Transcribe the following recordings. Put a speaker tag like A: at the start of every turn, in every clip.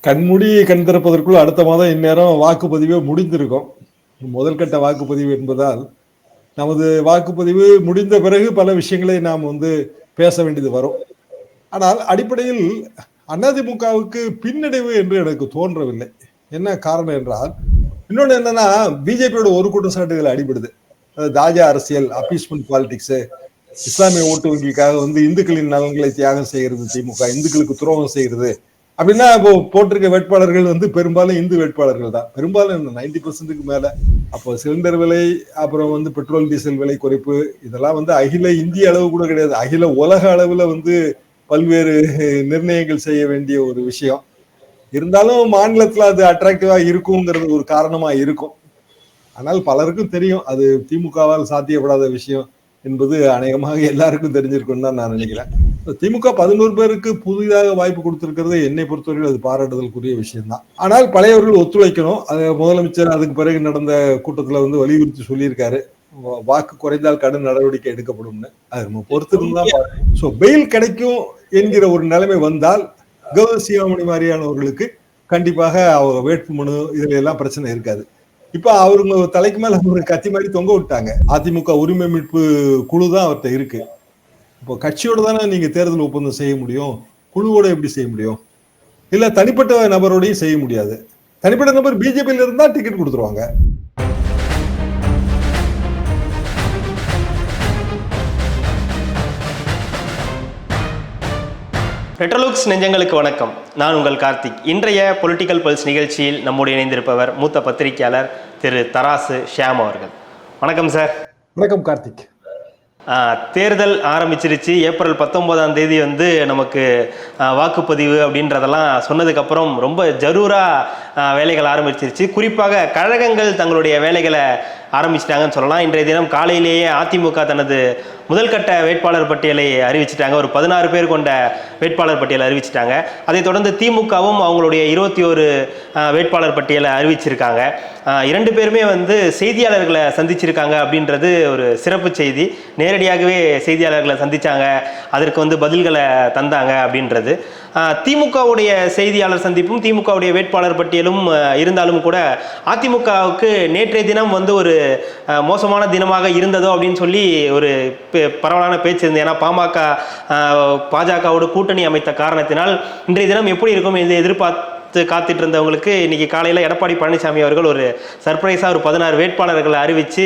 A: கண்மூடி கண் திறப்பதற்குள் அடுத்த மாதம் இந்நேரம் வாக்குப்பதிவே முடிந்திருக்கும். முதல் கட்ட வாக்குப்பதிவு என்பதால் நமது வாக்குப்பதிவு முடிந்த பிறகு பல விஷயங்களை நாம் பேச வேண்டியது வரும். ஆனால் அடிப்படையில் அதிமுகவுக்கு பின்னடைவு என்று எனக்கு தோன்றவில்லை. என்ன காரணம் என்றால், இன்னொன்னு என்னன்னா, பிஜேபியோட ஒரு குற்றச்சாட்டுகள் அடிபடுது. தாஜா அரசியல், அப்பீஸ்மெண்ட் பாலிடிக்ஸ், இஸ்லாமிய ஓட்டு வங்கிக்காக இந்துக்களின் நலன்களை தியாகம் செய்கிறது திமுக, இந்துக்களுக்கு துரோகம் செய்கிறது அப்படின்னா, இப்போ போட்டிருக்க வேட்பாளர்கள் பெரும்பாலும் இந்து வேட்பாளர்கள் தான். பெரும்பாலும் 90% மேல. அப்போ சிலிண்டர் விலை, அப்புறம் பெட்ரோல் டீசல் விலை குறைப்பு, இதெல்லாம் அகில இந்திய அளவு கூட கிடையாது, அகில உலக அளவுல பல்வேறு நிர்ணயங்கள் செய்ய வேண்டிய ஒரு விஷயம். இருந்தாலும் மாநிலத்துல அது அட்ராக்டிவா இருக்குங்கிறது ஒரு காரணமா இருக்கும். ஆனால் பலருக்கும் தெரியும் அது திமுகவால் சாத்தியப்படாத விஷயம் என்பது அநேகமாக எல்லாருக்கும் தெரிஞ்சிருக்கும் தான் நான் நினைக்கிறேன். திமுக 11 பேருக்கு புதிதாக வாய்ப்பு கொடுத்திருக்கிறது என்னை பொறுத்தவரையில் அது பாராட்டுதலுக்குரிய விஷயம் தான். ஆனால் பழையவர்கள் ஒத்துழைக்கணும். அது முதலமைச்சர் அதுக்கு பிறகு நடந்த கூட்டத்துல வலியுறுத்தி சொல்லியிருக்காரு, வாக்கு குறைந்தால் கடும் நடவடிக்கை எடுக்கப்படும்னு. அது நம்ம பொறுத்து தான். சோ பெயில் கிடைக்கும் என்கிற ஒரு நிலைமை வந்தால் கௌதம் சிகாமணி மாதிரியானவர்களுக்கு கண்டிப்பாக அவங்க வேட்புமனு இதுல எல்லாம் பிரச்சனை இருக்காது. இப்ப அவருங்க தலைக்கு மேல ஒரு கத்தி மாதிரி தொங்க விட்டாங்க. அதிமுக உரிமை மீட்பு குழு தான் அவர்கிட்ட இருக்கு. இப்போ கட்சியோட தானே நீங்க தேர்தல் ஒப்பந்தம் செய்ய முடியும், குழுவோட எப்படி செய்ய முடியும்? இல்ல தனிப்பட்ட நபரோடையும் செய்ய முடியாது. தனிப்பட்ட நபர் பிஜேபியில இருந்தா டிக்கெட் கொடுத்துருவாங்க.
B: ரெட்ரோலுக்ஸ் நெஞ்சங்களுக்கு வணக்கம். நான் உங்கள் கார்த்திக். இன்றைய பொலிட்டிக்கல் பல்ஸ் நிகழ்ச்சியில் நம்முடைய இணைந்திருப்பவர் மூத்த பத்திரிகையாளர் திரு தராசு ஷியாம் அவர்கள். வணக்கம் சார்.
A: வணக்கம் கார்த்திக்.
B: தேர்தல் ஆரம்பிச்சிருச்சு. ஏப்ரல் 19ஆம் தேதி நமக்கு வாக்குப்பதிவு அப்படின்றதெல்லாம் சொன்னதுக்கப்புறம் ரொம்ப ஜரூராக வேலைகள் ஆரம்பிச்சிருச்சு. குறிப்பாக கழகங்கள் தங்களுடைய வேலைகளை ஆரம்பிச்சிட்டாங்கன்னு சொல்லலாம். இன்றைய தினம் காலையிலேயே அதிமுக தனது முதல் கட்ட வேட்பாளர் பட்டியலை அறிவிச்சிட்டாங்க. ஒரு 16 பேர் கொண்ட வேட்பாளர் பட்டியலை அறிவிச்சிட்டாங்க. அதைத் தொடர்ந்து திமுகவும் அவங்களுடைய 21 வேட்பாளர் பட்டியலை அறிவிச்சிருக்காங்க. 2 பேருமே செய்தியாளர்களை சந்திச்சிருக்காங்க அப்படின்றது ஒரு சிறப்பு செய்தி. நேரடியாகவே செய்தியாளர்களை சந்திச்சாங்க, அதற்கு பதில்களை தந்தாங்க அப்படின்றது. திமுகவுடைய செய்தியாளர் சந்திப்பும் திமுகவுடைய வேட்பாளர் பட்டியலும் இருந்தாலும் கூட அதிமுகவுக்கு நேற்றைய தினம் ஒரு மோசமான தினமாக இருந்ததோ அப்படின்னு சொல்லி ஒரு பரவலான பேச்சு இருந்தது. ஏன்னா பாஜகவோடு கூட்டணி அமைத்த காரணத்தினால் இன்றைய தினம் எப்படி இருக்கும் என்று எதிர்பார்த்து காத்துட்டு இருந்தவங்களுக்கு இன்னைக்கு காலையில் எடப்பாடி பழனிசாமி அவர்கள் ஒரு சர்ப்ரைஸாக ஒரு 16 வேட்பாளர்களை அறிவித்து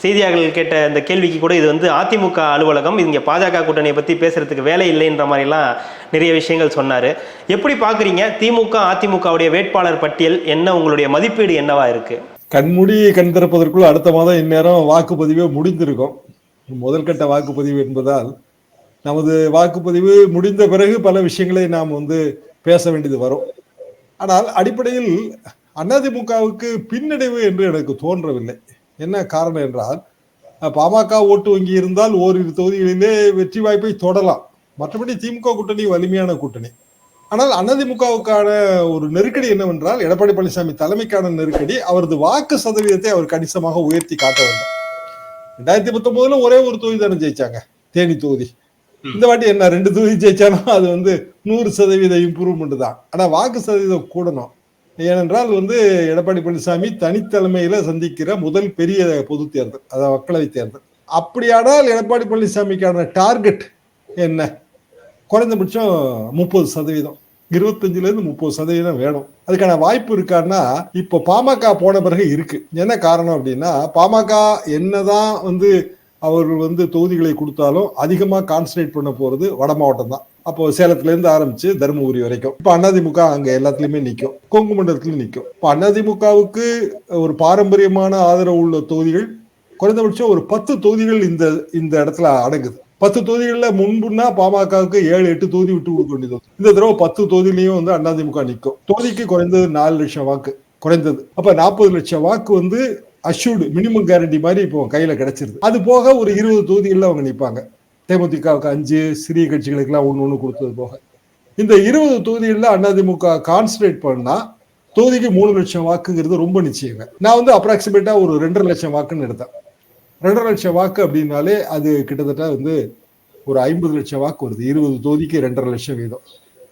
B: செய்தியாளர்கள் கேட்ட இந்த கேள்விக்கு கூட இது அதிமுக அலுவலகம், இங்கே பாஜக கூட்டணியை பற்றி பேசுறதுக்கு வேலை இல்லைன்ற மாதிரிலாம் நிறைய விஷயங்கள் சொன்னார். எப்படி பார்க்குறீங்க திமுக அதிமுகவுடைய வேட்பாளர் பட்டியல்? என்ன உங்களுடைய மதிப்பீடு என்னவா இருக்கு?
A: கண்மூடி கண் திறப்பதற்குள் அடுத்த மாதம் இந்நேரம் வாக்குப்பதிவே முடிந்திருக்கும். முதல் கட்ட வாக்குப்பதிவு என்பதால் நமது வாக்குப்பதிவு முடிந்த பிறகு பல விஷயங்களை நாம் பேச வேண்டியது வரும். ஆனால் அடிப்படையில் அதிமுகவுக்கு பின்னடைவு என்று எனக்கு தோன்றவில்லை. என்ன காரணம் என்றால், பாமக ஓட்டு வங்கி இருந்தால் ஓரிரு தொகுதிகளிலே வெற்றி வாய்ப்பை தொடலாம். மற்றபடி திமுக கூட்டணி வலிமையான கூட்டணி. ஆனால் அதிமுகவுக்கான ஒரு நெருக்கடி என்னவென்றால், எடப்பாடி பழனிசாமி தலைமைக்கான நெருக்கடி அவரது வாக்கு சதவீதத்தை அவர் கணிசமாக உயர்த்தி காட்ட வேண்டும். 2019 ஒரே ஒரு தொகுதி தானே ஜெயிச்சாங்க, தேனி தொகுதி. இந்த வாட்டி என்ன 2 தொகுதி ஜெயிச்சாலும் அது 100% இம்ப்ரூவ்மெண்ட் தான். ஆனா வாக்கு சதவீதம் கூடணும். ஏனென்றால் எடப்பாடி பழனிசாமி தனித்தலைமையில சந்திக்கிற முதல் பெரிய பொது தேர்தல், அதாவது மக்களவை தேர்தல். அப்படியானால் எடப்பாடி பழனிசாமிக்கான டார்கெட் என்ன? குறைந்தபட்சம் 30%, 25% வேணும். அதுக்கான வாய்ப்பு இருக்கான்னா இப்ப பாமக போன பிறகு இருக்கு. என்ன காரணம் அப்படின்னா, பாமக என்னதான் அவர் தொகுதிகளை கொடுத்தாலும் அதிகமா கான்சன்ட்ரேட் பண்ண போறது வட மாவட்டம் தான். அப்போ சேலத்துல இருந்து ஆரம்பிச்சு தருமபுரி வரைக்கும். இப்ப அதிமுக அங்க எல்லாத்துலயுமே நிற்கும், கொங்கு மண்டலத்திலும் நிற்கும். இப்ப அதிமுகவுக்கு ஒரு பாரம்பரியமான ஆதரவு உள்ள தொகுதிகள் குறைந்தபட்சம் ஒரு 10 தொகுதிகள் இந்த இடத்துல அடங்குது. 10 தொகுதிகள்ல முன்புன்னா பாமகவுக்கு 7-8 தொகுதி விட்டு கொடுக்க வேண்டியது. இந்த தடவை 10 தொகுதியிலையும் அதிமுக நிற்கும். தொகுதிக்கு குறைந்தது 4 லட்சம் வாக்கு குறைந்தது. அப்ப 40 லட்சம் வாக்கு அஷ்யூர்டு மினிமம் கேரண்டி மாதிரி இப்போ கையில கிடைச்சிருது. அது போக ஒரு 20 தொகுதிகளில் அவங்க நிற்பாங்க. தேமுதிகவுக்கு 5, சிறிய கட்சிகளுக்கு எல்லாம் 1 கொடுத்தது போக இந்த 20 தொகுதிகளில் அதிமுக கான்சன்ட்ரேட் பண்ணா தொகுதிக்கு 3 லட்சம் வாக்குங்கிறது ரொம்ப நிச்சயங்க. நான் அப்ராக்சிமேட்டா ஒரு 2.5 லட்சம் வாக்குன்னு எடுத்தேன். 2.5 லட்சம் வாக்கு அப்படின்னாலே அது கிட்டத்தட்ட ஒரு 50 லட்சம் வாக்கு வருது. 20 தொகுதிக்கு 2.5 லட்சம் வீதம்.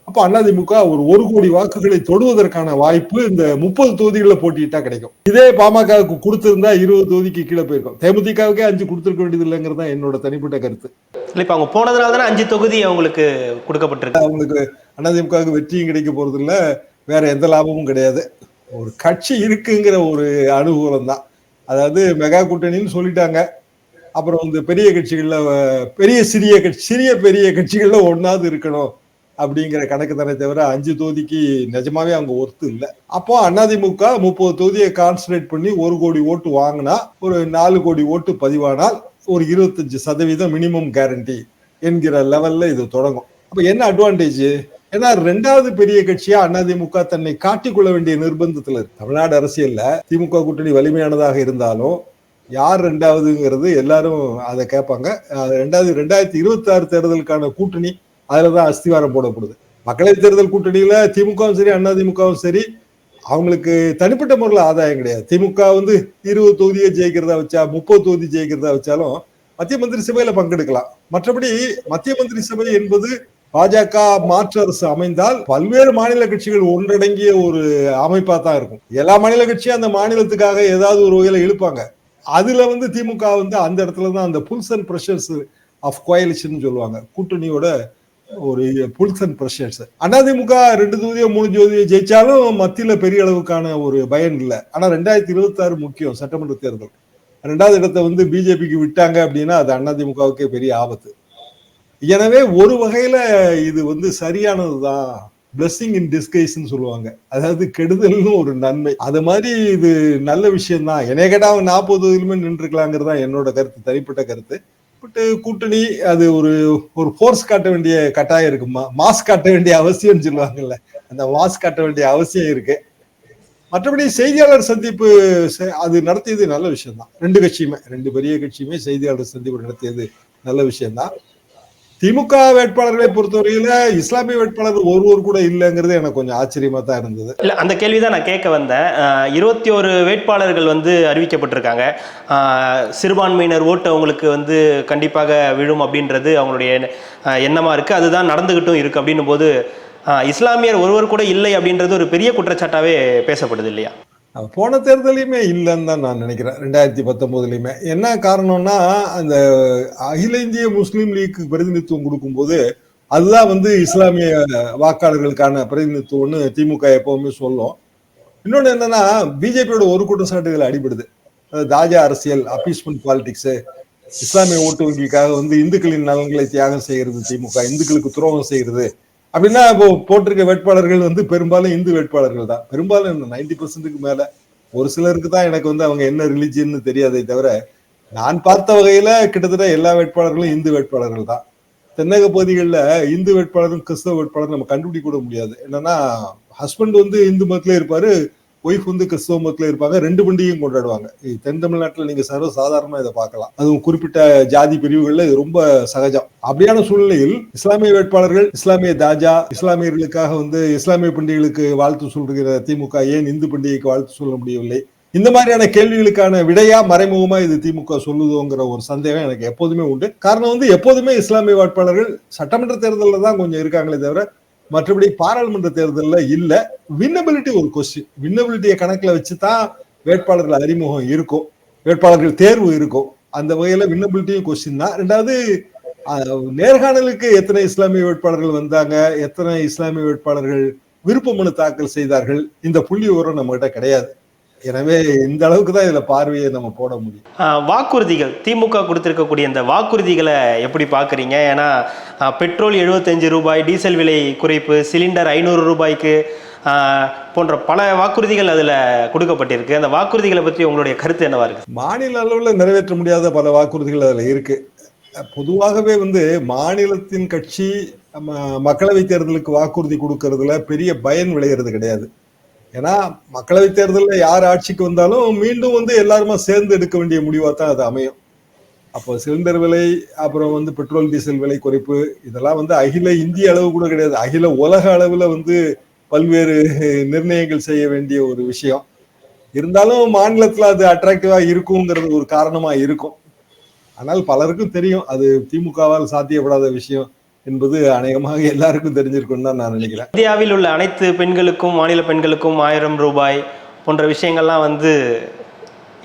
A: அப்ப அதிமுக ஒரு கோடி வாக்குகளை தொடுவதற்கான வாய்ப்பு இந்த 30 தொகுதிகளில் போட்டியிட்டா கிடைக்கும். இதே பாமகவுக்கு கொடுத்திருந்தா 20 தொகுதிக்கு கீழே போயிருக்கும். தேமுதிகவுக்கே 5 கொடுத்திருக்க வேண்டியது இல்லைங்கிறது தான் என்னோட தனிப்பட்ட கருத்து.
B: இல்ல இப்ப அவங்க போனதுனால தானே 5 தொகுதி அவங்களுக்கு கொடுக்கப்பட்டிருக்கு.
A: அவங்களுக்கு அதிமுகவுக்கு வெற்றியும் கிடைக்க போறது இல்ல, வேற எந்த லாபமும் கிடையாது. ஒரு கட்சி இருக்குங்கிற ஒரு அனுகூலம் தான். அதாவது மெகா கூட்டணின்னு சொல்லிட்டாங்க. அப்புறம் வந்து பெரிய கட்சிகள்ல சிறிய பெரிய கட்சிகள்ல ஒன்னாவது இருக்கணும் அப்படிங்கிற கணக்கு தானே தவிர 5 தொகுதிக்கு நிஜமாவே அவங்க ஒர்த்து இல்லை. அப்போ அதிமுக 30 தொகுதியை கான்சன்ட்ரேட் பண்ணி 1 கோடி ஓட்டு வாங்கினா ஒரு 4 கோடி ஓட்டு பதிவானால் ஒரு 25% மினிமம் கேரண்டி என்கிற லெவல்ல இது தொடங்கும். அப்ப என்ன அட்வான்டேஜ்? ஏன்னா 2வது பெரிய கட்சியா அதிமுக தன்னை காட்டிக்கொள்ள வேண்டிய நிர்பந்தத்துல இருக்கு. தமிழ்நாடு அரசியல்ல திமுக கூட்டணி வலிமையானதாக இருந்தாலும் யார் 2வதுங்கிறது எல்லாரும் அதை கேட்பாங்க. 2026 தேர்தலுக்கான கூட்டணி அதுலதான் அஸ்திவாரம் போடப்படுது. மக்களவைத் தேர்தல் கூட்டணியில திமுகவும் சரி அதிமுகவும் சரி அவங்களுக்கு தனிப்பட்ட முறையில் ஆதாயம் கிடையாது. திமுக வந்து 20 தொகுதியை ஜெயிக்கிறதா வச்சா 30 தொகுதி ஜெயிக்கிறதா வச்சாலும் மத்திய மந்திரி சபையில பங்கெடுக்கலாம். மற்றபடி மத்திய மந்திரி சபை என்பது பாஜக மாற்று அரசு அமைந்தால் பல்வேறு மாநில கட்சிகள் ஒன்றடங்கிய ஒரு அமைப்பா தான் இருக்கும். எல்லா மாநில கட்சியும் அந்த மாநிலத்துக்காக ஏதாவது ஒரு வகையில இழுப்பாங்க. அதுல வந்து திமுக வந்து அந்த இடத்துலதான் அந்த pulls and pressures of coalition சொல்லுவாங்க. கூட்டணியோட ஒரு புல்ஸ் அண்ட் பிரஷர்ஸ். அதிமுக 2 தொகுதியோ 3 தொகுதியோ ஜெயிச்சாலும் மத்தியில பெரிய அளவுக்கான ஒரு பயன் இல்லை. ஆனா 2026 முக்கியம், சட்டமன்ற தேர்தல். 2வது இடத்தை வந்து பிஜேபிக்கு விட்டாங்க அப்படின்னா அது அதிமுகவுக்கே பெரிய ஆபத்து. எனவே ஒரு வகையில இது வந்து சரியானதுதான். பிளெஸிங் இன் டிஸ்கைஸ்ன்னு சொல்லுவாங்க. அதாவது கெடுதல்னு ஒரு நன்மை. அது மாதிரி இது நல்ல விஷயம் தான். என்னை கேட்டா அவங்க 40 தொகுதியிலுமே நின்றுக்கலாங்கிறது தான் என்னோட கருத்து, தனிப்பட்ட கருத்து. பட் கூட்டணி அது ஒரு ஃபோர்ஸ் காட்ட வேண்டிய கட்டாயம் இருக்குமா, மாஸ் காட்ட வேண்டிய அவசியம் சொல்லுவாங்கல்ல, அந்த மாஸ் காட்ட வேண்டிய அவசியம் இருக்கு. மற்றபடி செய்தியாளர் சந்திப்பு அது நடத்தியது நல்ல விஷயம் தான். 2 பெரிய கட்சியுமே செய்தியாளர் சந்திப்பு நடத்தியது நல்ல விஷயம் தான். திமுக வேட்பாளர்களை பொறுத்தவரையில இஸ்லாமிய வேட்பாளர் ஒருவர் கூட இல்லைங்கிறது எனக்கு கொஞ்சம் ஆச்சரியமா தான் இருந்தது.
B: இல்ல அந்த கேள்விதான் நான் கேட்க வந்தேன். 21 வேட்பாளர்கள் வந்து அறிவிக்கப்பட்டிருக்காங்க. சிறுபான்மையினர் ஓட்டு அவங்களுக்கு வந்து கண்டிப்பாக விழும் அப்படின்றது அவங்களுடைய எண்ணமா இருக்கு. அதுதான் நடந்துகிட்டும் இருக்கு. அப்படின்னும் போது இஸ்லாமியர் ஒருவர் கூட இல்லை அப்படின்றது ஒரு பெரிய குற்றச்சாட்டாவே பேசப்படுது இல்லையா?
A: போன தேர்தலையுமே இல்லைன்னு தான் நான் நினைக்கிறேன். 2019 என்ன காரணம்னா அந்த அகில இந்திய முஸ்லீம் லீக்கு பிரதிநிதித்துவம் கொடுக்கும்போது அதுதான் வந்து இஸ்லாமிய வாக்காளர்களுக்கான பிரதிநிதித்துவம்னு திமுக எப்பவுமே சொல்லும். இன்னொன்னு என்னன்னா பிஜேபியோட ஒரு குற்றச்சாட்டு இதுல அடிபடுது. தாஜா அரசியல், அப்பீஸ்மெண்ட் பாலிடிக்ஸ், இஸ்லாமிய ஓட்டு வங்கிக்காக வந்து இந்துக்களின் நலன்களை தியாகம் செய்கிறது திமுக, இந்துக்களுக்கு துரோகம் செய்கிறது அப்படின்னா இப்போ போட்டிருக்க வேட்பாளர்கள் வந்து பெரும்பாலும் இந்து வேட்பாளர்கள் தான். பெரும்பாலும் 90%க்கு மேல. ஒரு சிலருக்கு தான் எனக்கு வந்து அவங்க என்ன ரிலிஜியன்னு தெரியாதே தவிர நான் பார்த்த வகையில கிட்டத்தட்ட எல்லா வேட்பாளர்களும் இந்து வேட்பாளர்கள் தான். தென்னக பகுதிகளில் இந்து வேட்பாளரும் கிறிஸ்தவ வேட்பாளரும் நம்ம கண்டுபிடிக்க கூட முடியாது. என்னன்னா ஹஸ்பண்ட் வந்து இந்து மதத்துல இருப்பாரு, ஒய்ஃப் வந்து கிறிஸ்தவ மதத்துல இருப்பாங்க. 2 பண்டிகையும் கொண்டாடுவாங்க. தென் தமிழ்நாட்டில் நீங்க சர்வசாதாரணமா இதை பார்க்கலாம். அதுவும் குறிப்பிட்ட ஜாதி பிரிவுகள்ல இது ரொம்ப சகஜம். அப்படியான சூழ்நிலையில் இஸ்லாமிய வேட்பாளர்கள், இஸ்லாமிய தாஜா, இஸ்லாமியர்களுக்காக வந்து இஸ்லாமிய பண்டிகைகளுக்கு வாழ்த்து சொல்கிற திமுக ஏன் இந்து பண்டிகைக்கு வாழ்த்து சொல்ல முடியவில்லை? இந்த மாதிரியான கேள்விகளுக்கான விடையா மறைமுகமா இது திமுக சொல்லுதோங்கிற ஒரு சந்தேகம் எனக்கு எப்போதுமே உண்டு. காரணம் வந்து எப்போதுமே இஸ்லாமிய வேட்பாளர்கள் சட்டமன்ற தேர்தலில் தான் கொஞ்சம் இருக்காங்களே தவிர மற்றபடி பாராளுமன்ற தேர்தலில் இல்ல. வின்னபிலிட்டி ஒரு கொஸ்டின். வின்னபிலிட்டியை கணக்குல வச்சுதான் வேட்பாளர்கள் அறிமுகம் இருக்கும், வேட்பாளர்கள் தேர்வு இருக்கும். அந்த வகையில வின்னபிலிட்டியும் கொஸ்டின் தான். 2வது நேர்காணலுக்கு எத்தனை இஸ்லாமிய வேட்பாளர்கள் வந்தாங்க, எத்தனை இஸ்லாமிய வேட்பாளர்கள் விருப்ப மனு தாக்கல் செய்தார்கள், இந்த புள்ளி விவரம் நம்ம கிட்ட கிடையாது. எனவே இந்த அளவுக்கு தான் இதுல பார்வையை நம்ம போட முடியும்.
B: வாக்குறுதிகள், திமுக கொடுத்திருக்கக்கூடிய இந்த வாக்குறுதிகளை எப்படி பாக்குறீங்க? ஏன்னா பெட்ரோல் 75 ரூபாய், டீசல் விலை குறைப்பு, சிலிண்டர் 500 ரூபாய்க்கு போன்ற பல வாக்குறுதிகள் அதுல கொடுக்கப்பட்டிருக்கு. அந்த வாக்குறுதிகளை பற்றி உங்களுடைய கருத்து என்னவா இருக்கு?
A: மாநில அளவுல நிறைவேற்ற முடியாத பல வாக்குறுதிகள் அதுல இருக்கு. பொதுவாகவே வந்து மாநிலத்தின் கட்சி மக்களவை தேர்தலுக்கு வாக்குறுதி கொடுக்கறதுல பெரிய பயன் விளையிறது கிடையாது. ஏன்னா மக்களவை தேர்தலில் யார் ஆட்சிக்கு வந்தாலும் மீண்டும் வந்து எல்லாருமா சேர்ந்து எடுக்க வேண்டிய முடிவா தான் அது அமையும். அப்போ சிலிண்டர் விலை, அப்புறம் வந்து பெட்ரோல் டீசல் விலை குறைப்பு, இதெல்லாம் வந்து அகில இந்திய அளவு கூட கிடையாது, அகில உலக அளவுல வந்து பல்வேறு நிர்ணயங்கள் செய்ய வேண்டிய ஒரு விஷயம். இருந்தாலும் மாநிலத்துல அது அட்ராக்டிவா இருக்குங்கிறது ஒரு காரணமா இருக்கும். ஆனால் பலருக்கும் தெரியும் அது திமுகவால் சாத்தியப்படாத விஷயம். என்பது அநேகமாக எல்லாருக்கும் தெரிஞ்சிருக்கும்னு தான் நான் நினைக்கிறேன்.
B: இந்தியாவில் உள்ள அனைத்து பெண்களுக்கும், மாநில பெண்களுக்கும் 1000 ரூபாய் போன்ற விஷயங்கள்லாம் வந்து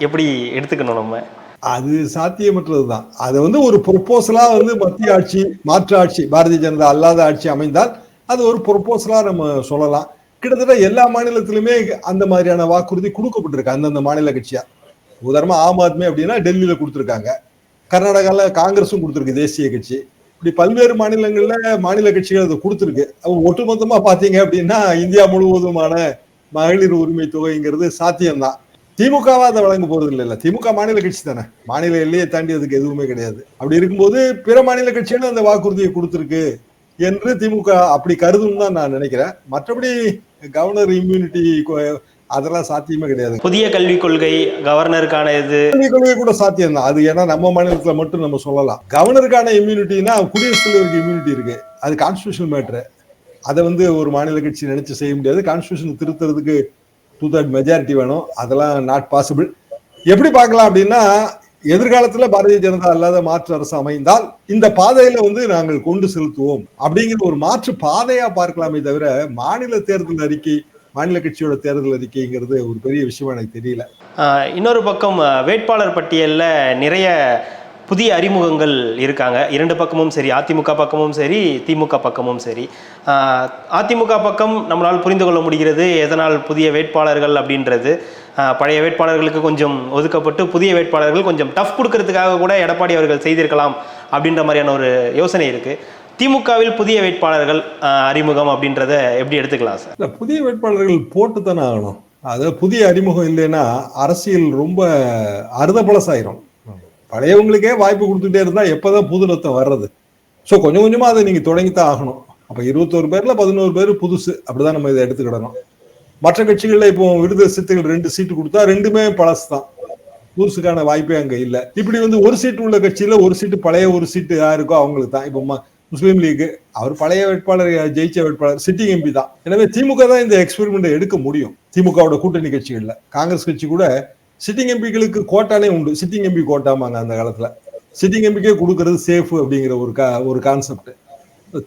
B: எப்படி எடுத்துக்கணும் நம்ம?
A: அது சாத்தியமற்றதுதான். அதை ஒரு ப்ரொபோசலா மத்திய ஆட்சி, மாற்று ஆட்சி, பாரதிய ஜனதா அல்லாத ஆட்சி அமைந்தால் அது ஒரு ப்ரொபோசலா நம்ம சொல்லலாம். கிட்டத்தட்ட எல்லா மாநிலத்திலுமே அந்த மாதிரியான வாக்குறுதி கொடுக்கப்பட்டிருக்கு அந்தந்த மாநில கட்சியா. உதாரணமா ஆம் ஆத்மி அப்படின்னா டெல்லியில கொடுத்திருக்காங்க, கர்நாடகால காங்கிரஸும் கொடுத்திருக்கு, தேசிய கட்சி. இப்படி பல்வேறு மாநிலங்கள்ல மாநில கட்சிகள் அதை கொடுத்திருக்கு. ஒட்டுமொத்தமா பாத்தீங்க அப்படின்னா இந்தியா முழுவதுமான மகளிர் உரிமை தொகைங்கிறது சாத்தியம்தான். திமுகவா அதை வழங்க போறது இல்ல. திமுக மாநில கட்சி தானே, மாநில எல்லையை தாண்டி அதுக்கு எதுவுமே கிடையாது. அப்படி இருக்கும்போது பிற மாநில கட்சிகளும் அந்த வாக்குறுதியை கொடுத்திருக்கு என்று திமுக அப்படி கருதும் தான் நான் நினைக்கிறேன். மற்றபடி கவர்னர் இம்யூனிட்டி அதெல்லாம் சாத்தியமே கிடையாது.
B: புதிய கல்விக் கொள்கை, கவர்னருக்கான இது
A: கல்விக் கொள்கை கூட சாத்தியம் தான். அது ஏன்னா நம்ம மாநிலத்துல மட்டும் நம்ம சொல்லலாம். கவர்னருக்கான இம்யூனிட்டினா குடியரசுத் தலைவருக்கு இம்யூனிட்டி இருக்கு, அது கான்ஸ்டிடியூஷன் மேட்டர். அதை ஒரு மாநில கட்சி நினைச்சு செய்ய முடியாது. கான்ஸ்டிடியூஷன் திருத்துறதுக்கு 2/3 மெஜாரிட்டி வேணும், அதெல்லாம் நாட் பாசிபிள். எப்படி பார்க்கலாம் அப்படின்னா, எதிர்காலத்துல பாரதிய ஜனதா அல்லாத மாற்று அரசு அமைந்தால் இந்த பாதையில நாங்கள் கொண்டு செலுத்துவோம் அப்படிங்கிற ஒரு மாற்று பாதையா பார்க்கலாமே தவிர, மாநில தேர்தல் அறிக்கை, மாநில கட்சியோட தேர்தல் அறிக்கைங்கிறது ஒரு பெரிய விஷயம் எனக்கு தெரியல.
B: இன்னொரு பக்கம் வேட்பாளர் பட்டியலில் நிறைய புதிய அறிமுகங்கள் இருக்காங்க. 2 பக்கமும் சரி, அதிமுக பக்கமும் சரி, திமுக பக்கமும் சரி. அதிமுக பக்கம் நம்மளால் புரிந்து கொள்ள முடிகிறது எதனால் புதிய வேட்பாளர்கள் அப்படின்றது. பழைய வேட்பாளர்களுக்கு கொஞ்சம் ஒதுக்கப்பட்டு புதிய வேட்பாளர்கள் கொஞ்சம் டஃப் கொடுக்கறதுக்காக கூட எடப்பாடி அவர்கள் செய்திருக்கலாம் அப்படின்ற மாதிரியான ஒரு யோசனை இருக்கு. திமுகவில் புதிய வேட்பாளர்கள் அறிமுகம் அப்படின்றத எப்படி எடுத்துக்கலாம் சார்?
A: இல்ல, புதிய வேட்பாளர்கள் போட்டு தானே ஆகணும். அது புதிய அறிமுகம் இல்லைன்னா அரசியல் ரொம்ப அறுதபலசாயிரும். பழையவங்களுக்கே வாய்ப்பு கொடுத்துட்டே இருந்தா எப்பதான் புது ரத்தம் வர்றது? ஸோ கொஞ்சம் கொஞ்சமா அதை நீங்க தொடங்கித்தான் ஆகணும். அப்ப 21 பேர்ல 11 பேர் புதுசு, அப்படிதான் நம்ம இதை எடுத்துக்கிடணும். மற்ற கட்சிகள்ல இப்போ விடுதலை சிறுத்தைகள் 2 சீட்டு கொடுத்தா 2மே பழசு தான், புதுசுக்கான வாய்ப்பே அங்க இல்ல. இப்படி ஒரு சீட்டு உள்ள கட்சியில ஒரு சீட்டு பழைய ஒரு சீட்டு யாருக்கோ அவங்களுக்கு தான். இப்போ முஸ்லீம் லீக், அவர் பழைய வேட்பாளர், ஜெயிச்ச வேட்பாளர், சிட்டிங் எம்பி தான். எனவே திமுக தான் இந்த எக்ஸ்பெரிமெண்ட் எடுக்க முடியும். திமுகவோட கூட்டணி கட்சிகள்ல காங்கிரஸ் கட்சி கூட சிட்டிங் எம்பிகளுக்கு கோட்டானே உண்டு. சிட்டிங் எம்பி கோட்டாமாங்க அந்த காலத்துல. சிட்டிங் எம்பிக்கே கொடுக்கறது சேஃப் அப்படிங்கிற ஒரு கான்செப்ட்.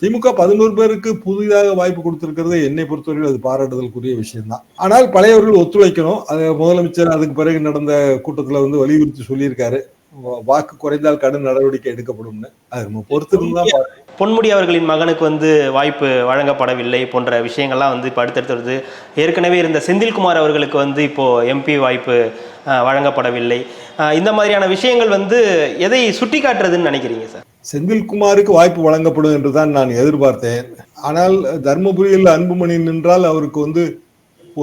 A: திமுக 11 பேருக்கு புதிதாக வாய்ப்பு கொடுத்திருக்கிறது என்னை பொறுத்தவரையில் அது பாராட்டுதலுக்குரிய விஷயம் தான். ஆனால் பழையவர்கள் ஒத்துழைக்கணும். அது முதலமைச்சர் அதுக்கு பிறகு நடந்த கூட்டத்துல வலியுறுத்தி சொல்லியிருக்காரு, வாக்கு குறைந்தால் கடும் நடவடிக்கை எடுக்கப்படும்னு. அது நம்ம பொறுத்திருந்தான்.
B: பொன்முடி அவர்களின் மகனுக்கு வாய்ப்பு வழங்கப்படவில்லை போன்ற விஷயங்கள்லாம் இப்போ அடுத்தடுத்து வருது. ஏற்கனவே இருந்த செந்தில்குமார் அவர்களுக்கு இப்போ எம்பி வாய்ப்பு வழங்கப்படவில்லை. இந்த மாதிரியான விஷயங்கள் எதை சுட்டி காட்டுறதுன்னு நினைக்கிறீங்க சார்?
A: செந்தில்குமாருக்கு வாய்ப்பு வழங்கப்படும் என்றுதான் நான் எதிர்பார்த்தேன். ஆனால் தர்மபுரியில் அன்புமணி நின்றால் அவருக்கு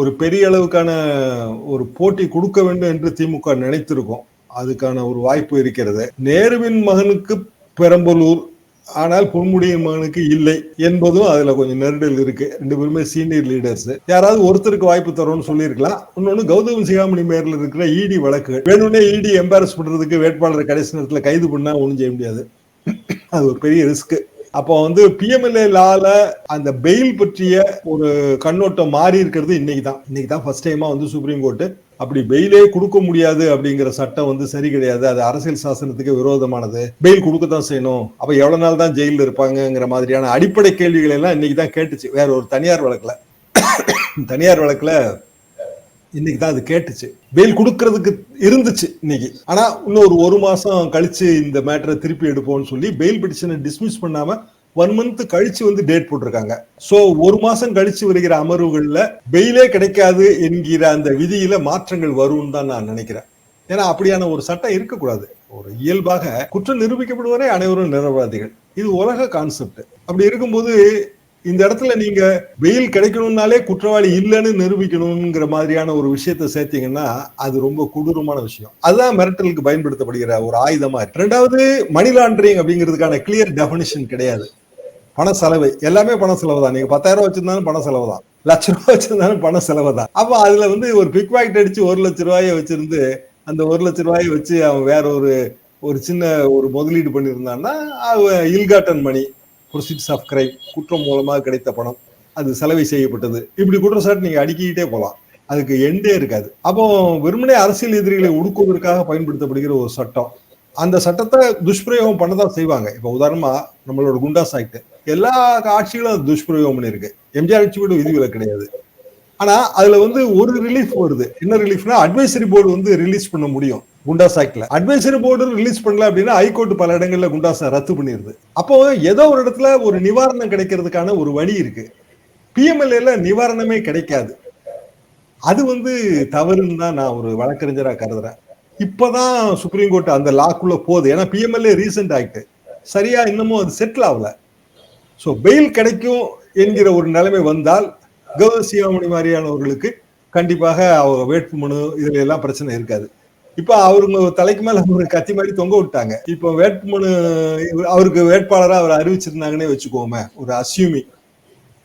A: ஒரு பெரிய அளவுக்கான ஒரு போட்டி கொடுக்க வேண்டும் என்று திமுக நினைத்திருக்கும். அதுக்கான ஒரு வாய்ப்பு இருக்கிறது. நேருவின் மகனுக்கு பெரம்பலூர், ஆனால் பொன்முடியின் மகனுக்கு இல்லை என்பதும் அதுல கொஞ்சம் நெருடல் இருக்கு. 2 பேருமே சீனியர் லீடர்ஸ். யாராவது ஒருத்தருக்கு வாய்ப்பு தரோம்னு சொல்லியிருக்கலாம். இன்னொன்னு கௌதம் சிகாமணி பேர்ல இருக்கிற இடி வழக்கு, வேணும்னே இடி எம்பாரஸ் பண்றதுக்கு வேட்பாளரை கடைசி நேரத்துல கைது பண்ணா ஒண்ணும் செய்ய முடியாது. அது ஒரு பெரிய ரிஸ்க். அப்போ பிஎம்எல்ஏ லால அந்த பெயில் பற்றிய ஒரு கண்ணோட்டம் மாறி இருக்கிறது இன்னைக்கு தான் ஃபர்ஸ்ட் டைமா சுப்ரீம் கோர்ட் அப்படி பெயிலே கொடுக்க முடியாது அப்படிங்கிற சட்டம் சரி கிடையாது, அது அரசியல் சாசனத்துக்கு விரோதமானது, பெயில் கொடுக்கத்தான் செய்யணும், அப்ப எவ்வளவு நாள் தான் ஜெயில இருப்பாங்கிற மாதிரியான அடிப்படை கேள்விகள் எல்லாம் இன்னைக்கு தான் கேட்டுச்சு. வேற ஒரு தனியார் வழக்குல இன்னைக்கு தான் அது கேட்டுச்சு. பெயில் கொடுக்கறதுக்கு இருந்துச்சு இன்னைக்கு. ஆனா இன்னும் ஒரு மாசம் கழிச்சு இந்த மேட்டரை திருப்பி எடுப்போம்னு சொல்லி பெயில் பெட்டிஷனை டிஸ்மிஸ் பண்ணாம 1 மந்த் கழிச்சு டேட் போட்டிருக்காங்க. சோ 1 மாசம் கழிச்சு வருகிற அமர்வுகள்ல பெயிலே கிடைக்காது என்கிற அந்த விதியில மாற்றங்கள் வரும்னு தான் நான் நினைக்கிறேன். ஏன்னா அப்படியான ஒரு சட்டம் இருக்கக்கூடாது. ஒரு இயல்பாக குற்றம் நிரூபிக்கப்படுவரை அனைவரும் நிரபராதிகள், இது உலக கான்செப்ட். அப்படி இருக்கும்போது இந்த இடத்துல நீங்க பெயில் கிடைக்கணும்னாலே குற்றவாளி இல்லைன்னு நிரூபிக்கணுங்கிற மாதிரியான ஒரு விஷயத்த சேர்த்தீங்கன்னா அது ரொம்ப கொடூரமான விஷயம். அதுதான் மிரட்டலுக்கு பயன்படுத்தப்படுகிற ஒரு ஆயுதமா இருக்கு. 2வது, மணி லாண்டரிங் அப்படிங்கிறதுக்கான கிளியர் டெஃபினிஷன் கிடையாது. பண செலவு எல்லாமே பண செலவு தான். நீங்க 10,000 வச்சிருந்தாலும் பண செலவு தான், ₹1,00,000 வச்சிருந்தாலும் பண செலவு தான். அப்ப அதுல ஒரு பிக் பாக்கெட் அடிச்சு ₹1,00,000 வச்சிருந்து அந்த ₹1,00,000 வச்சு அவன் வேற ஒரு சின்ன ஒரு முதலீடு பண்ணியிருந்தான்னா இல்காட்டன் மணி, ப்ரொசீட்ஸ் ஆஃப் கிரைம், குற்றம் மூலமாக கிடைத்த பணம், அது செலவு செய்யப்பட்டது, இப்படி குற்றச்சாட்டு நீங்க அடிக்கிட்டே போகலாம். அதுக்கு எண்டே இருக்காது. அப்போ வெறுமனே அரசியல் எதிரிகளை ஒடுக்குவதற்காக பயன்படுத்தப்படுகிற ஒரு சட்டம். அந்த சட்டத்தை துஷ்பிரயோகம் பண்ணதான் செய்வாங்க. இப்ப உதாரணமா நம்மளோட குண்டாஸ் ஆக்ட் எல்லா ஆட்சிகளும் அது துஷ்பிரயோகம் பண்ணிருக்கு. எம்ஜிஆர் ஆட்சி கூட விதிவிலக்கு கிடையாது. ஆனா அதுல வந்து ஒரு ரிலீஃப் வருது. என்ன ரிலீஃப்னா அட்வைசரி போர்டு வந்து ரிலீஸ் பண்ண முடியும் குண்டாஸ் ஆக்ட்ல. அட்வைசரி போர்டு ரிலீஸ் பண்ணல அப்படின்னா ஹைகோர்ட் பல இடங்கள்ல குண்டாஸை ரத்து பண்ணிருது. அப்போ ஏதோ ஒரு இடத்துல ஒரு நிவாரணம் கிடைக்கிறதுக்கான ஒரு வழி இருக்கு. பிஎம்எல்ஏல நிவாரணமே கிடைக்காது. அது வந்து தவறுன்னு தான் நான் ஒரு வழக்கறிஞரா கருதுறேன். இப்பதான் சுப்ரீம் கோர்ட் அந்த லாக்குள்ள போகுது. ஏன்னா பிஎம்எல்ஏ ரீசெண்ட் ஆக்ட் சரியா இன்னமும் அது செட்டில் ஆகல. சோ பெயில் கிடைக்கும் என்கிற ஒரு நிலைமை வந்தால் கௌதம் சிகாமணி மாதிரியானவர்களுக்கு கண்டிப்பாக அவங்க வேட்புமனு இதுல எல்லாம் பிரச்சனை இருக்காது. இப்ப அவருங்க தலைக்கு மேல ஒரு கத்தி மாதிரி தொங்க விட்டாங்க. இப்ப வேட்புமனு அவருக்கு வேட்பாளரா அவர் அறிவிச்சிருந்தாங்கன்னே வச்சுக்கோமே, ஒரு அசியூமிங்.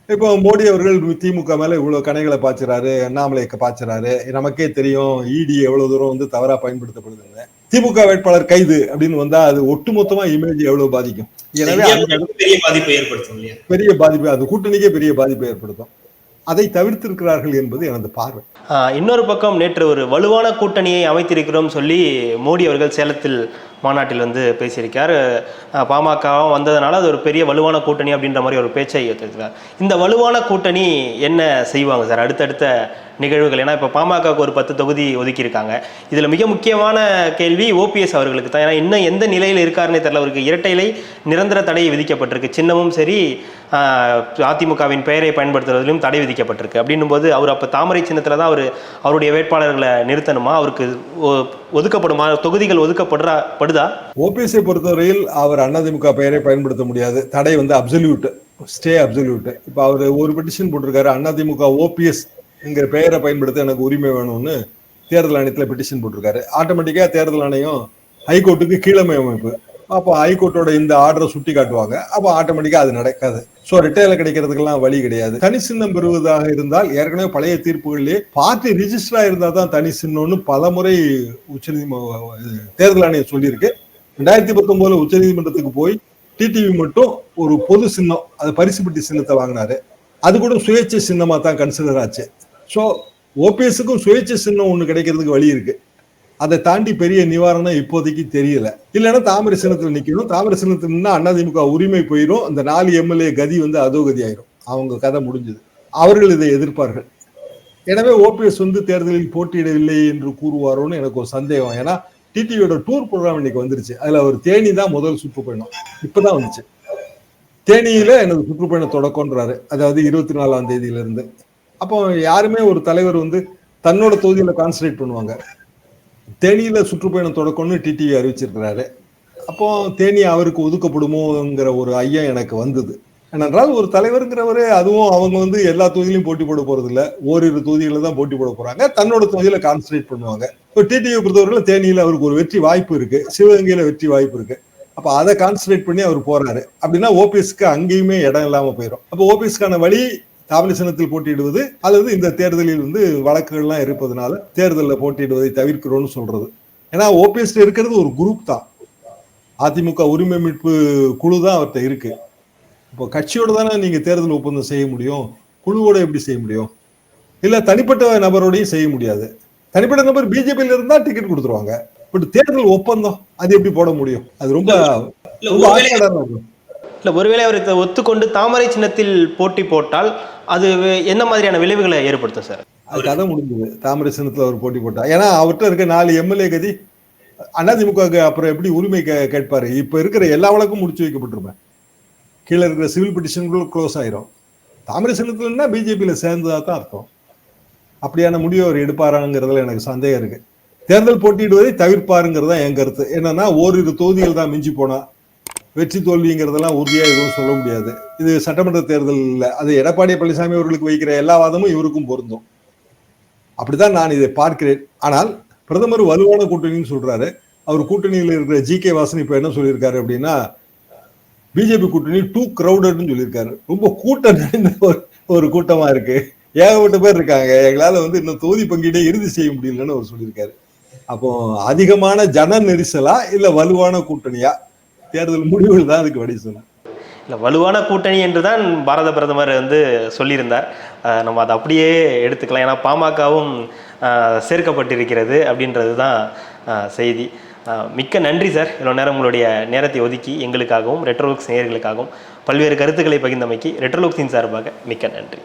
A: இப்போ மோடி அவர்கள் திமுக மேல இவ்வளவு கணைகளை பாய்ச்சுறாரு, அண்ணாமலைக்கு பாய்ச்சுறாரு. நமக்கே தெரியும் இடி எவ்வளவு தூரம் வந்து தவறா பயன்படுத்தப்படுதுன்னு. திமுக வேட்பாளர் கைது அப்படின்னு வந்தா அது ஒட்டுமொத்தமா இமேஜ் எவ்வளவு பாதிக்கும். எனவே
C: பெரிய பாதிப்பை ஏற்படுத்தும் இல்லையா?
A: பெரிய பாதிப்பு, அது கூட்டணிக்கே பெரிய பாதிப்பை ஏற்படுத்தும். அதை தவிர்த்திருக்கிறார்கள் என்பது எனது பார்வை.
B: இன்னொரு பக்கம் நேற்று ஒரு வலுவான கூட்டணியை அமைத்திருக்கிறோம் சொல்லி மோடி அவர்கள் சேலத்தில் மாநாட்டில் வந்து பேசியிருக்கார். பாமகவும் வந்ததுனால அது ஒரு பெரிய வலுவான கூட்டணி அப்படின்ற மாதிரி ஒரு பேச்சை எடுத்திருக்கிறார். இந்த வலுவான கூட்டணி என்ன செய்வாங்க சார் அடுத்தடுத்த நிகழ்வுகள்? ஏன்னா இப்போ பாமகவுக்கு ஒரு 10 தொகுதி ஒதுக்கியிருக்காங்க. இதில் மிக முக்கியமான கேள்வி ஓபிஎஸ் அவர்களுக்கு தான். ஏன்னா இன்னும் எந்த நிலையில் இருக்காருன்னே தெரியல. அவருக்கு இரட்டை இலை நிரந்தர தடை விதிக்கப்பட்டிருக்கு. சின்னமும் சரி அதிமுகவின் பெயரை பயன்படுத்துவதிலும் தடை விதிக்கப்பட்டிருக்கு. அப்படின்னும் போது அவர் அப்போ தாமரை சின்னத்தில் தான் அவருடைய வேட்பாளர்களை நிறுத்தணுமா? அவருக்கு ஒதுக்கப்படுமா? தொகுதிகள் ஒதுக்கப்படுதா?
A: ஓபிஎஸ்ஐ பொறுத்தவரையில் அவர் அதிமுக பெயரை பயன்படுத்த முடியாது. தடை வந்து அப்சல்யூட், ஸ்டே அப்சல்யூட். இப்ப அவர் ஒரு பெட்டிஷன் போட்டிருக்காரு, அதிமுக ஓபிஎஸ் என்கிற பெயரை பயன்படுத்த எனக்கு உரிமை வேணும்னு தேர்தல் ஆணையத்துல பெட்டிஷன் போட்டிருக்காரு. ஆட்டோமேட்டிக்கா தேர்தல் ஆணையம் ஹைகோர்ட்டுக்கு கீழமை அமைப்பு, அப்போ ஹைகோர்ட்டோட இந்த ஆர்டரை சுட்டி காட்டுவாங்க. அப்போ ஆட்டோமேட்டிக்கா அது நடக்காது. சோ ரிட்டைல கிடைக்கிறதுக்கெல்லாம் வழி கிடையாது. தனி சின்னம் பெறுவதாக இருந்தால் ஏற்கனவே பழைய தீர்ப்புகளிலே பார்ட்டி ரிஜிஸ்டரா இருந்தா தான் தனி சின்னம்னு பலமுறை தேர்தல் ஆணையம் சொல்லியிருக்கு. 2019 உச்சநீதிமன்றத்துக்கு போய் டிடிவி மட்டும் ஒரு பொது சின்னம், அது பரிசு பெட்டி சின்னத்தை வாங்கினாரு. அது கூட சுயேட்சை சின்னமா தான் கன்சிடர் ஆச்சு. சோ ஓபிஎஸ்க்கும் சுயேட்சை சின்னம் ஒண்ணு கிடைக்கிறதுக்கு வழி இருக்கு. அதை தாண்டி பெரிய நிவாரணம் இப்போதைக்கு தெரியல. இல்லைன்னா தாமரை சின்னத்துல நிக்கணும். தாமரை சின்னத்துல நின்னா அதிமுக உரிமை போயிடும். அந்த 4 எம்எல்ஏ கதி வந்து அதோகதி ஆயிரும். அவங்க கதை முடிஞ்சது. அவர்கள் இதை எதிர்ப்பார்கள். எனவே ஓபிஎஸ் வந்து தேர்தலில் போட்டியிடவில்லை என்று கூறுவாரோன்னு எனக்கு ஒரு சந்தேகம். ஏன்னா டிடிவியோட டூர் ப்ரோக்ராம் இன்னைக்கு வந்துருச்சு. அதுல அவர் தேனி தான் முதல் சுற்றுப்பயணம் இப்பதான் வந்துச்சு. தேனியில எனது சுற்றுப்பயணம் தொடக்கம்ன்றாரு, அதாவது 24ஆம் தேதியில இருந்து. அப்போ யாருமே ஒரு தலைவர் வந்து தன்னோட தொகுதியில கான்சன்ட்ரேட் பண்ணுவாங்க. தேனியில சுற்றுப்பயணம் தொடக்கம்னு டிடிவி அறிவிச்சிருக்கிறாரு. அப்போ தேனி அவருக்கு ஒதுக்கப்படுமோங்கிற ஒரு ஐயம் எனக்கு வந்தது. ஏனென்றால் ஒரு தலைவருங்கிறவரு, அதுவும் அவங்க வந்து எல்லா தொகுதியிலும் போட்டி போட போறது இல்ல, ஓரிரு தொகுதியில தான் போட்டி போட போறாங்க. தன்னோட தொகுதியில கான்சன்ட்ரேட் பண்ணுவாங்க. இப்போ டிடிவி பொறுத்தவரையில தேனியில அவருக்கு ஒரு வெற்றி வாய்ப்பு இருக்கு, சிவகங்கையில வெற்றி வாய்ப்பு இருக்கு. அப்ப அதை கான்சன்ட்ரேட் பண்ணி அவர் போறாரு. அப்படின்னா ஓபிஎஸ்க்கு அங்கேயுமே இடம் இல்லாம போயிடும். அப்போ ஓபிஎஸ்க்கான வழி தாமரை சின்னத்தில் போட்டியிடுவது அல்லது இந்த தேர்தலில் வந்து வழக்குகள்லாம் இருப்பதனால தேர்தலில் போட்டியிடுவதை தவிர்க்கிறோம்னு சொல்றது. ஏன்னா ஓபிஎஸ் இருக்கிறது ஒரு குரூப் தான். அதிமுக உரிமை மீட்பு குழு தான் அவர்கிட்ட இருக்கு. இப்போ கட்சியோட தானே நீங்க தேர்தல் ஒப்பந்தம் செய்ய முடியும், குழுவோட எப்படி செய்ய முடியும்? இல்ல தனிப்பட்ட நபரோடையும் செய்ய முடியாது. தனிப்பட்ட நபர் பிஜேபியில இருந்தா டிக்கெட் கொடுத்துருவாங்க. பட் தேர்தல் ஒப்பந்தம் அது எப்படி போட முடியும்? அது ரொம்ப
B: இல்ல, ஒருவேளை அவர் ஒத்துக்கொண்டு தாமரை சின்னத்தில் போட்டி போட்டால் அது என்ன மாதிரியான விளைவுகளை ஏற்படுத்தும் சார்?
A: அது கதை முடிஞ்சது. தாமரை சின்னத்துல அவர் போட்டி போட்டா, ஏன்னா அவர்கிட்ட இருக்க 4 எம்எல்ஏ கதி அதிமுக அப்புறம் எப்படி உரிமை கேட்பாரு? இப்ப இருக்கிற எல்லா வழக்கும் முடிச்சு வைக்கப்பட்டிருப்பேன். கீழே இருக்கிற சிவில் பெட்டிஷன்களும் க்ளோஸ் ஆயிரும். தாமரை சின்னத்துலன்னா பிஜேபியில சேர்ந்ததா தான் அர்த்தம். அப்படியான முடிவு அவர் எடுப்பாராங்கிறதுல எனக்கு சந்தேகம் இருக்கு. தேர்தல் போட்டியிடுவதை தவிர்ப்பாருங்கிறது தான் என் கருத்து. என்னன்னா ஓரிரு தொகுதிகள் தான் மிஞ்சி போனா வெற்றி தோல்விங்கிறதெல்லாம் உறுதியா எதுவும் சொல்ல முடியாது. இது சட்டமன்ற தேர்தல் இல்லை, அது எடப்பாடி பழனிசாமி அவர்களுக்கு வைக்கிற எல்லா வாதமும் இவருக்கும் பொருந்தும். அப்படிதான் நான் இதை பார்க்கிறேன். ஆனால் பிரதமர் வலுவான கூட்டணின்னு சொல்றாரு. அவர் கூட்டணியில் இருக்கிற ஜி.கே. வாசன் இப்ப என்ன சொல்லியிருக்காரு அப்படின்னா, பிஜேபி கூட்டணி டூ கிரௌடட்னு சொல்லியிருக்காரு. ரொம்ப கூட்டம் நிறைந்த ஒரு கூட்டமா இருக்கு, ஏகப்பட்ட பேர் இருக்காங்க, எங்களால வந்து இன்னும் தொகுதி பங்கீடை இறுதி செய்ய முடியலன்னு அவர் சொல்லியிருக்காரு. அப்போ அதிகமான ஜன நெரிசலா இல்ல வலுவான கூட்டணியா? தேர்தல் முடிவுகள் தான் அதுக்கு வழி சொல்லும்.
B: இல்லை, வலுவான கூட்டணி என்று தான் பாரத பிரதமர் வந்து சொல்லியிருந்தார். நம்ம அதை அப்படியே எடுத்துக்கலாம். ஏன்னா பாமகவும் சேர்க்கப்பட்டிருக்கிறது அப்படின்றது தான் செய்தி. மிக்க நன்றி சார். இவ்வளோ நேரம் உங்களுடைய நேரத்தை ஒதுக்கி எங்களுக்காகவும் ரெட்ரோலுக்ஸ் நேயர்களுக்காகவும் பல்வேறு கருத்துக்களை பகிர்ந்தமைக்கு ரெட்ரோலுக்ஸின் சார்பாக மிக்க நன்றி.